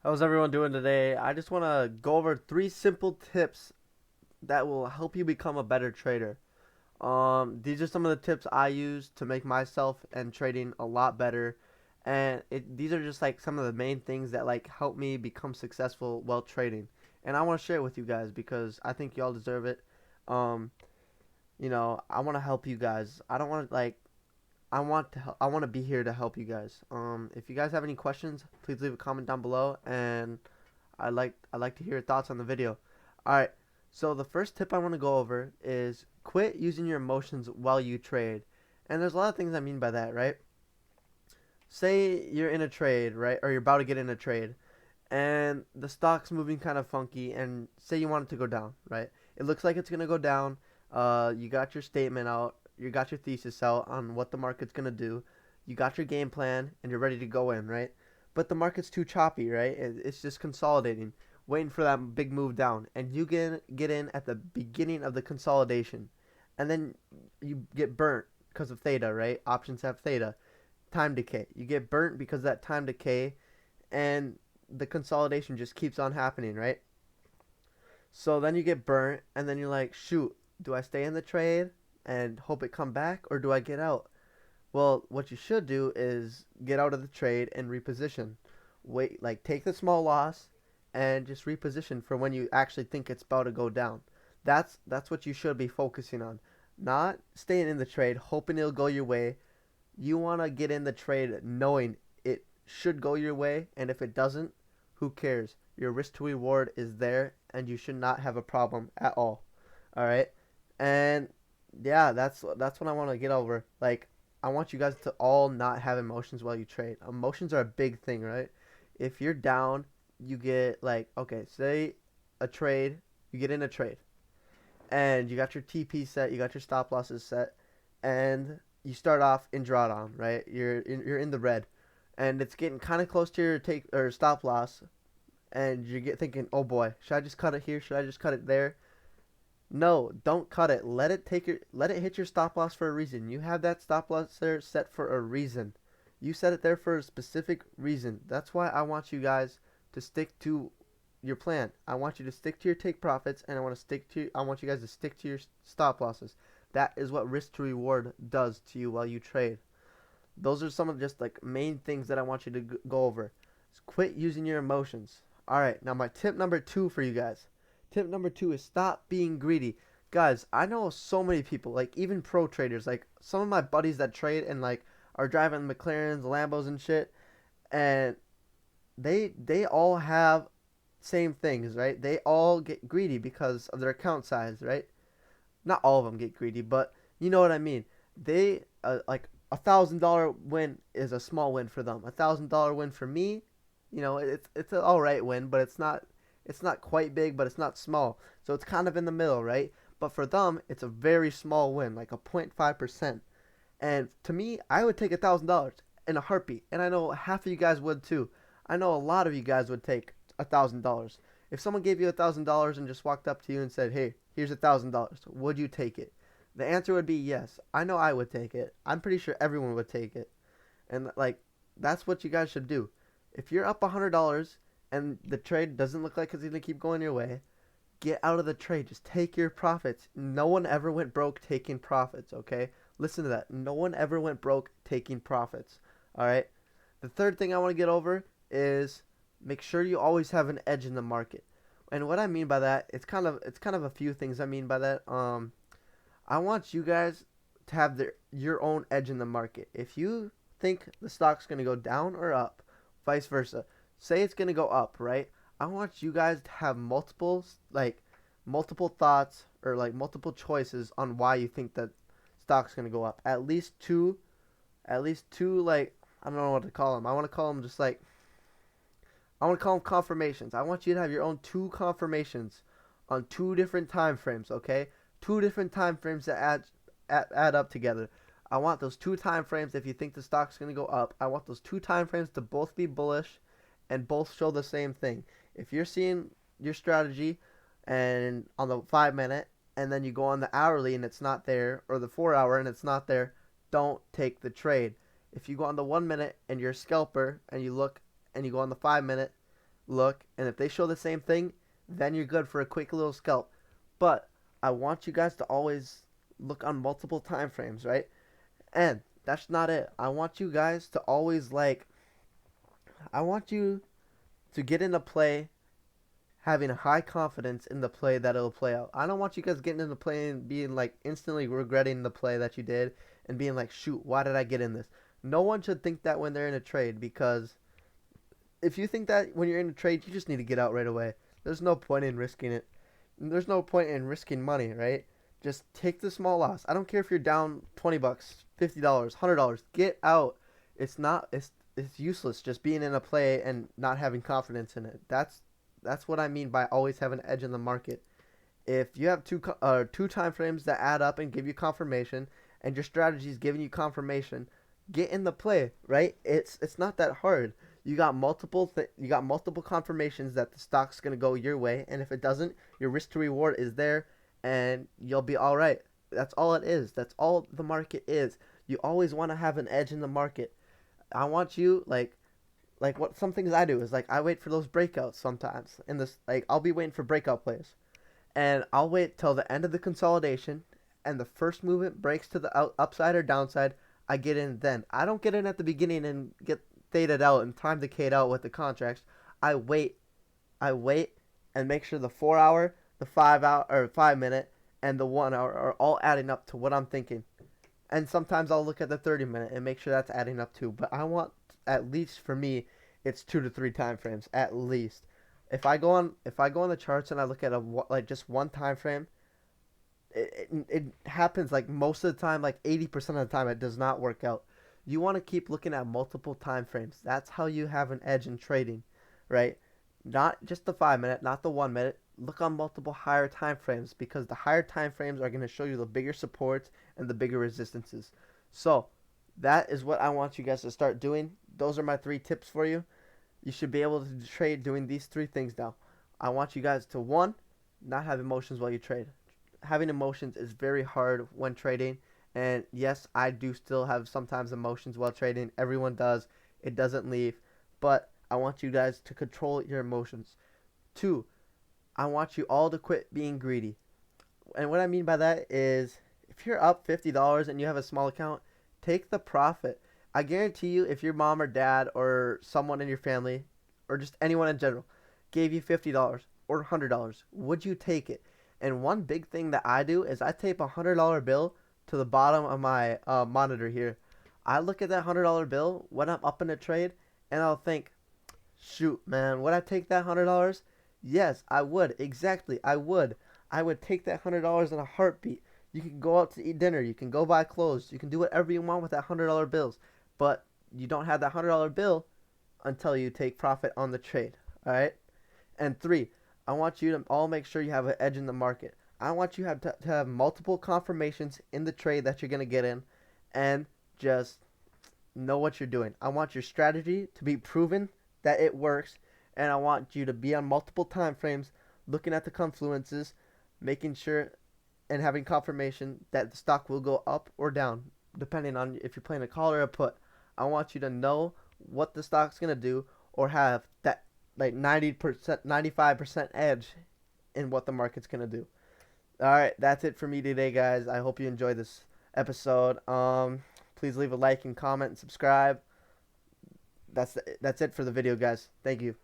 How's everyone doing today? I just want to go over three simple tips that will help you become a better trader. These are some of the tips I use to make myself and trading a lot better, and these are just like some of the main things that like help me become successful while trading. And I want to share it with you guys because I think y'all deserve it. Um, I want to help you guys. I don't want to like I want to be here to help you guys. If you guys have any questions, please leave a comment down below, and I'd like to hear your thoughts on the video. All right. So the first tip I want to go over is quit using your emotions while you trade. And there's a lot of things I mean by that, right? Say you're in a trade, right? Or you're about to get in a trade, and the stock's moving kind of funky, and say you want it to go down, right? It looks like it's going to go down. You got your statement out, you got your thesis out on what the market's going to do, you got your game plan, and you're ready to go in, right? But the market's too choppy, right? It's just consolidating, waiting for that big move down, and you get in at the beginning of the consolidation, and then you get burnt because of theta, right? Options have theta, time decay. You get burnt because of that time decay, and the consolidation just keeps on happening, right? So then you get burnt, and then you're like, shoot, do I stay in the trade and hope it come back, or do I get out? Well, what you should do is get out of the trade and reposition. Wait, like take the small loss and just reposition for when you actually think it's about to go down. That's what you should be focusing on. Not staying in the trade hoping it'll go your way. You want to get in the trade knowing it should go your way, and if it doesn't, who cares? Your risk to reward is there, and you should not have a problem at all. All right, and yeah, that's what I want to get over. Like, I want you guys to all not have emotions while you trade. Emotions are a big thing, right? If you're down, you get like, okay, say a trade, you get in a trade, and you got your TP set, you got your stop losses set, and you start off in drawdown, right? You're in the red, and it's getting kind of close to your take or stop loss, and you get thinking, oh boy, should I just cut it here? Should I just cut it there? No, don't cut it. Let it hit your stop loss for a reason. You have that stop loss there set for a reason. You set it there for a specific reason. That's why I want you guys to stick to your plan. I want you to stick to your take profits, and I want you guys to stick to your stop losses. That is what risk to reward does to you while you trade. Those are some of just like main things that I want you to go over. Quit using your emotions. All right, now my tip number 2 for you guys. Tip number 2 is stop being greedy. Guys, I know so many people, like even pro traders, like some of my buddies that trade and like are driving McLarens, Lambos and shit, and they all have same things, right? They all get greedy because of their account size, right? Not all of them get greedy, but you know what I mean. They like $1,000 win is a small win for them. $1,000 win for me, it's an all right win, but it's not quite big, but it's not small. So it's kind of in the middle, right? But for them, it's a very small win, like a 0.5%. And to me, I would take $1,000 in a heartbeat, and I know half of you guys would too. I know a lot of you guys would take $1,000. If someone gave you $1,000 and just walked up to you and said, "Hey, here's $1,000," would you take it? The answer would be yes. I know I would take it. I'm pretty sure everyone would take it. And like, that's what you guys should do. If you're up $100 and the trade doesn't look like it's gonna keep going your way, get out of the trade. Just take your profits. No one ever went broke taking profits, okay? Listen to that. No one ever went broke taking profits. All right? The third thing I want to get over is make sure you always have an edge in the market. And what I mean by that, it's kind of a few things I mean by that. I want you guys to have your own edge in the market. If you think the stock's going to go down or up, vice versa. Say it's going to go up, right? I want you guys to have multiple thoughts or like multiple choices on why you think that stock's going to go up. At least two like I don't know what to call them. I want to call them confirmations. I want you to have your own two confirmations on two different time frames, okay? Two different time frames that add up together. I want those two time frames if you think the stock's going to go up. I want those two time frames to both be bullish and both show the same thing. If you're seeing your strategy and on the 5 minute and then you go on the hourly and it's not there, or the 4 hour and it's not there, don't take the trade. If you go on the 1 minute and you're a scalper and you look and you go on the 5 minute look, and if they show the same thing, then you're good for a quick little scalp. But I want you guys to always look on multiple time frames, right? And that's not it. I want you guys to always I want you to get into play having a high confidence in the play that it'll play out. I don't want you guys getting into play and being like instantly regretting the play that you did and being like, shoot, why did I get in this? No one should think that when they're in a trade, because if you think that when you're in a trade, you just need to get out right away. There's no point in risking it. There's no point in risking money, right? Just take the small loss. I don't care if you're down 20 bucks, $50, $100. Get out. It's useless just being in a play and not having confidence in it. That's what I mean by always have an edge in the market. If you have two time frames that add up and give you confirmation, and your strategy is giving you confirmation, get in the play, right? It's not that hard. You got multiple confirmations that the stock's gonna go your way, and if it doesn't, your risk to reward is there, and you'll be all right. That's all it is. That's all the market is. You always want to have an edge in the market. I want you like what some things I do is like I wait for those breakouts sometimes. In this, like I'll be waiting for breakout plays, and I'll wait till the end of the consolidation, and the first movement breaks to the upside or downside. I get in then. I don't get in at the beginning and get dated out and time decayed out with the contracts. I wait. I wait and make sure the 4 hour, the 5 hour or 5 minute, and the 1 hour are all adding up to what I'm thinking. And sometimes I'll look at the 30 minute and make sure that's adding up too. But I want, at least for me, it's 2 to 3 time frames at least. If I go on the charts and I look at just one time frame, it happens like most of the time, like 80% of the time, it does not work out. You want to keep looking at multiple time frames. That's how you have an edge in trading, right? Not just the 5 minute, not the 1 minute. Look on multiple higher time frames, because the higher time frames are going to show you the bigger supports and the bigger resistances. So that is what I want you guys to start doing. Those are my 3 tips for you. You should be able to trade doing these 3 things now. I want you guys to, one, not have emotions while you trade. Having emotions is very hard when trading. And yes, I do still have sometimes emotions while trading. Everyone does. It doesn't leave. But I want you guys to control your emotions. 2, I want you all to quit being greedy. And what I mean by that is, if you're up $50 and you have a small account, take the profit. I guarantee you, if your mom or dad or someone in your family, or just anyone in general, gave you $50 or $100, would you take it? And one big thing that I do is I tape a $100 bill to the bottom of my monitor here. I look at that $100 bill when I'm up in a trade, and I'll think, shoot, man, would I take that $100? Yes, I would. Exactly, I would. I would take that $100 in a heartbeat. You can go out to eat dinner. You can go buy clothes. You can do whatever you want with that $100 bills. But you don't have that $100 bill until you take profit on the trade. All right? And 3, I want you to all make sure you have an edge in the market. I want you to have multiple confirmations in the trade that you're going to get in, and just know what you're doing. I want your strategy to be proven that it works, and I want you to be on multiple time frames, looking at the confluences, making sure and having confirmation that the stock will go up or down, depending on if you're playing a call or a put. I want you to know what the stock's going to do, or have that like 90%, 95% edge in what the market's going to do. All right, that's it for me today, guys. I hope you enjoyed this episode. Please leave a like and comment and subscribe. That's it for the video, guys. Thank you.